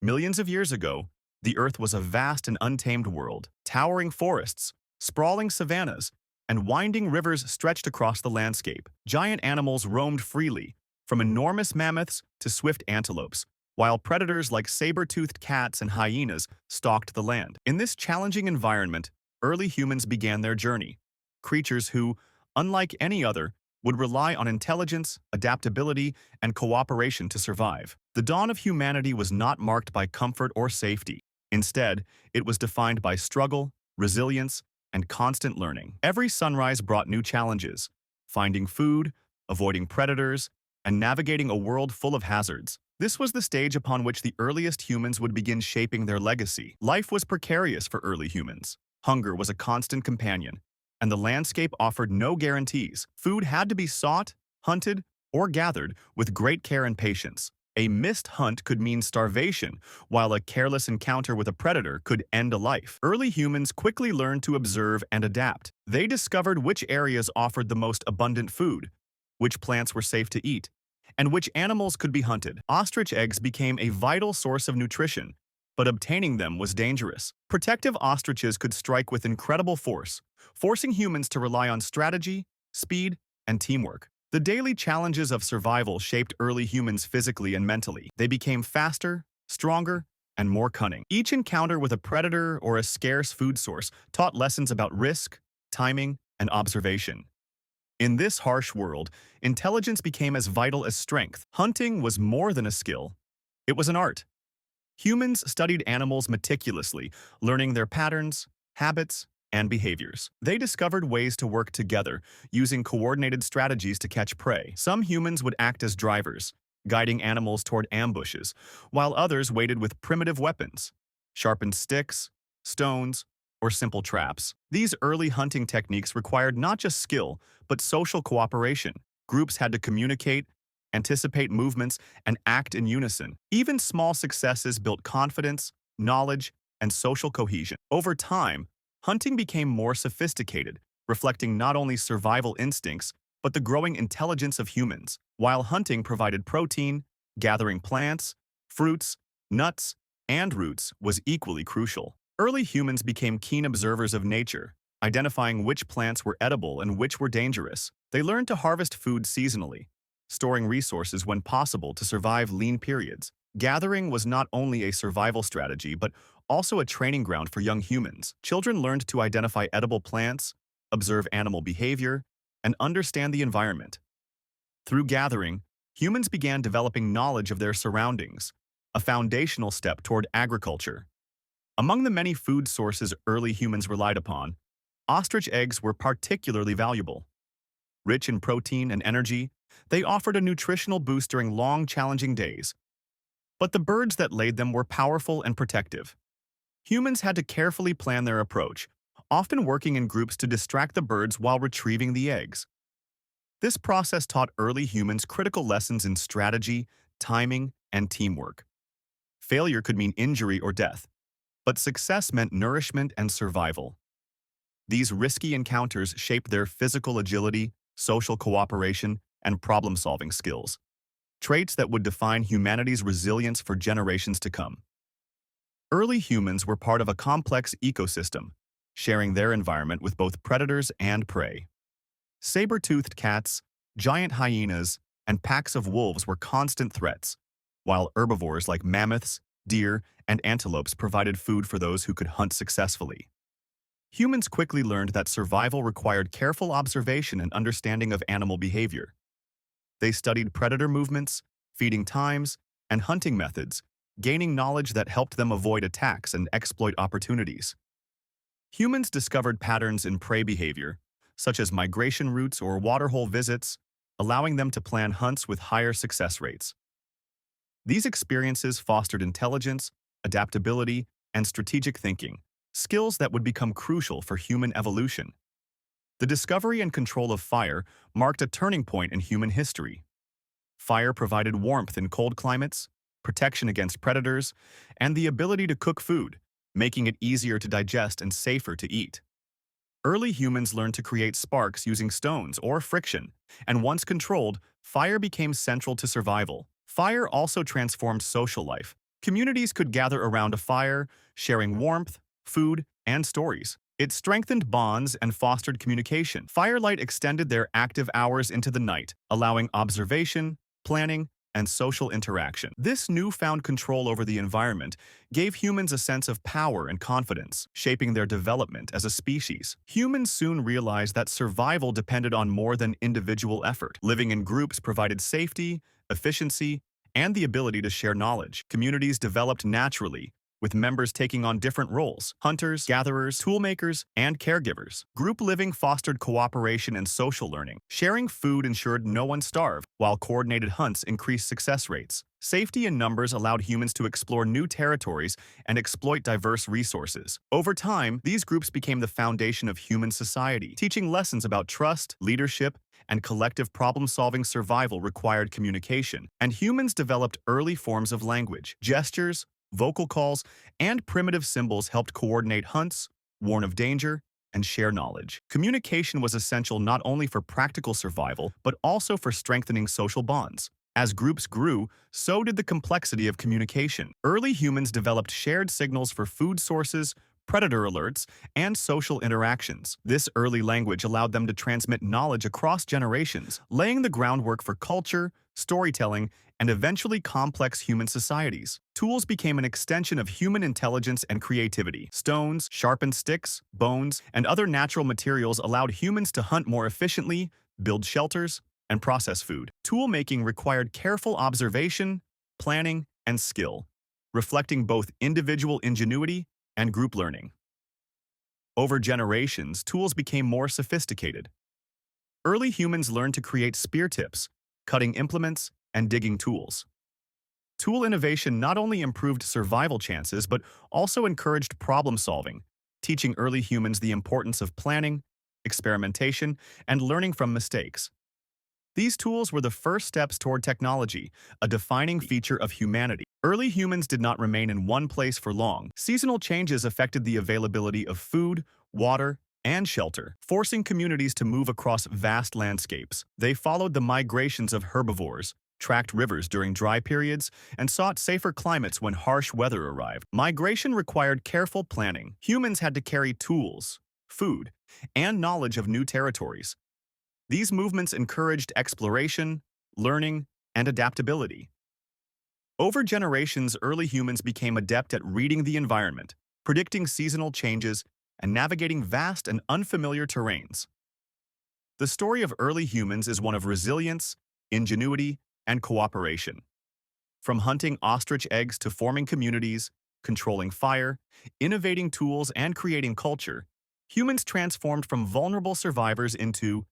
Millions of years ago, the Earth was a vast and untamed world. Towering forests, sprawling savannas, and winding rivers stretched across the landscape. Giant animals roamed freely, from enormous mammoths to swift antelopes, while predators like saber-toothed cats and hyenas stalked the land. In this challenging environment, early humans began their journey. Creatures who, unlike any other, would rely on intelligence, adaptability, and cooperation to survive. The dawn of humanity was not marked by comfort or safety. Instead, it was defined by struggle, resilience, and constant learning. Every sunrise brought new challenges: finding food, avoiding predators, and navigating a world full of hazards. This was the stage upon which the earliest humans would begin shaping their legacy. Life was precarious for early humans. Hunger was a constant companion, and the landscape offered no guarantees. Food had to be sought, hunted, or gathered with great care and patience. A missed hunt could mean starvation, while a careless encounter with a predator could end a life. Early humans quickly learned to observe and adapt. They discovered which areas offered the most abundant food, which plants were safe to eat, and which animals could be hunted. Ostrich eggs became a vital source of nutrition, but obtaining them was dangerous. Protective ostriches could strike with incredible force, forcing humans to rely on strategy, speed, and teamwork. The daily challenges of survival shaped early humans physically and mentally. They became faster, stronger, and more cunning. Each encounter with a predator or a scarce food source taught lessons about risk, timing, and observation. In this harsh world, intelligence became as vital as strength. Hunting was more than a skill. It was an art. Humans studied animals meticulously, learning their patterns, habits, and behaviors. They discovered ways to work together, using coordinated strategies to catch prey. Some humans would act as drivers, guiding animals toward ambushes, while others waited with primitive weapons, sharpened sticks, stones, or simple traps. These early hunting techniques required not just skill, but social cooperation. Groups had to communicate, anticipate movements, and act in unison. Even small successes built confidence, knowledge, and social cohesion. Over time, hunting became more sophisticated, reflecting not only survival instincts, but the growing intelligence of humans. While hunting provided protein, gathering plants, fruits, nuts, and roots was equally crucial. Early humans became keen observers of nature, identifying which plants were edible and which were dangerous. They learned to harvest food seasonally, storing resources when possible to survive lean periods. Gathering was not only a survival strategy, but also a training ground for young humans. Children learned to identify edible plants, observe animal behavior, and understand the environment. Through gathering, humans began developing knowledge of their surroundings, a foundational step toward agriculture. Among the many food sources early humans relied upon, ostrich eggs were particularly valuable. Rich in protein and energy, they offered a nutritional boost during long, challenging days. But the birds that laid them were powerful and protective. Humans had to carefully plan their approach, often working in groups to distract the birds while retrieving the eggs. This process taught early humans critical lessons in strategy, timing, and teamwork. Failure could mean injury or death, but success meant nourishment and survival. These risky encounters shaped their physical agility, social cooperation, and problem-solving skills, traits that would define humanity's resilience for generations to come. Early humans were part of a complex ecosystem, sharing their environment with both predators and prey. Saber-toothed cats, giant hyenas, and packs of wolves were constant threats, while herbivores like mammoths, deer, and antelopes provided food for those who could hunt successfully. Humans quickly learned that survival required careful observation and understanding of animal behavior. They studied predator movements, feeding times, and hunting methods, gaining knowledge that helped them avoid attacks and exploit opportunities. Humans discovered patterns in prey behavior, such as migration routes or waterhole visits, allowing them to plan hunts with higher success rates. These experiences fostered intelligence, adaptability, and strategic thinking, skills that would become crucial for human evolution. The discovery and control of fire marked a turning point in human history. Fire provided warmth in cold climates, protection against predators, and the ability to cook food, making it easier to digest and safer to eat. Early humans learned to create sparks using stones or friction, and once controlled, fire became central to survival. Fire also transformed social life, Communities could gather around a fire, sharing warmth, food, and stories. It strengthened bonds and fostered communication. Firelight extended their active hours into the night, allowing observation, planning, and social interaction. This newfound control over the environment gave humans a sense of power and confidence, shaping their development as a species. Humans soon realized that survival depended on more than individual effort. Living in groups provided safety, efficiency, and the ability to share knowledge. Communities developed naturally, with members taking on different roles: hunters, gatherers, toolmakers, and caregivers. Group living fostered cooperation and social learning. Sharing food ensured no one starved, while coordinated hunts increased success rates. Safety in numbers allowed humans to explore new territories and exploit diverse resources. Over time, these groups became the foundation of human society, teaching lessons about trust, leadership, and collective problem-solving. Survival required communication, and humans developed early forms of language. Gestures, vocal calls, and primitive symbols helped coordinate hunts, warn of danger, and share knowledge. Communication was essential not only for practical survival, but also for strengthening social bonds. As groups grew, so did the complexity of communication. Early humans developed shared signals for food sources, predator alerts, and social interactions. This early language allowed them to transmit knowledge across generations, laying the groundwork for culture, storytelling, and eventually complex human societies. Tools became an extension of human intelligence and creativity. Stones, sharpened sticks, bones, and other natural materials allowed humans to hunt more efficiently, build shelters, and process food. Tool-making required careful observation, planning, and skill, reflecting both individual ingenuity and group learning. Over generations, tools became more sophisticated. Early humans learned to create spear tips, cutting implements, and digging tools. Tool innovation not only improved survival chances, but also encouraged problem-solving, teaching early humans the importance of planning, experimentation, and learning from mistakes. These tools were the first steps toward technology, a defining feature of humanity. Early humans did not remain in one place for long. Seasonal changes affected the availability of food, water, and shelter, forcing communities to move across vast landscapes. They followed the migrations of herbivores, tracked rivers during dry periods, and sought safer climates when harsh weather arrived. Migration required careful planning. Humans had to carry tools, food, and knowledge of new territories. These movements encouraged exploration, learning, and adaptability. Over generations, early humans became adept at reading the environment, predicting seasonal changes, and navigating vast and unfamiliar terrains. The story of early humans is one of resilience, ingenuity, and cooperation. From hunting ostrich eggs to forming communities, controlling fire, innovating tools, and creating culture, humans transformed from vulnerable survivors into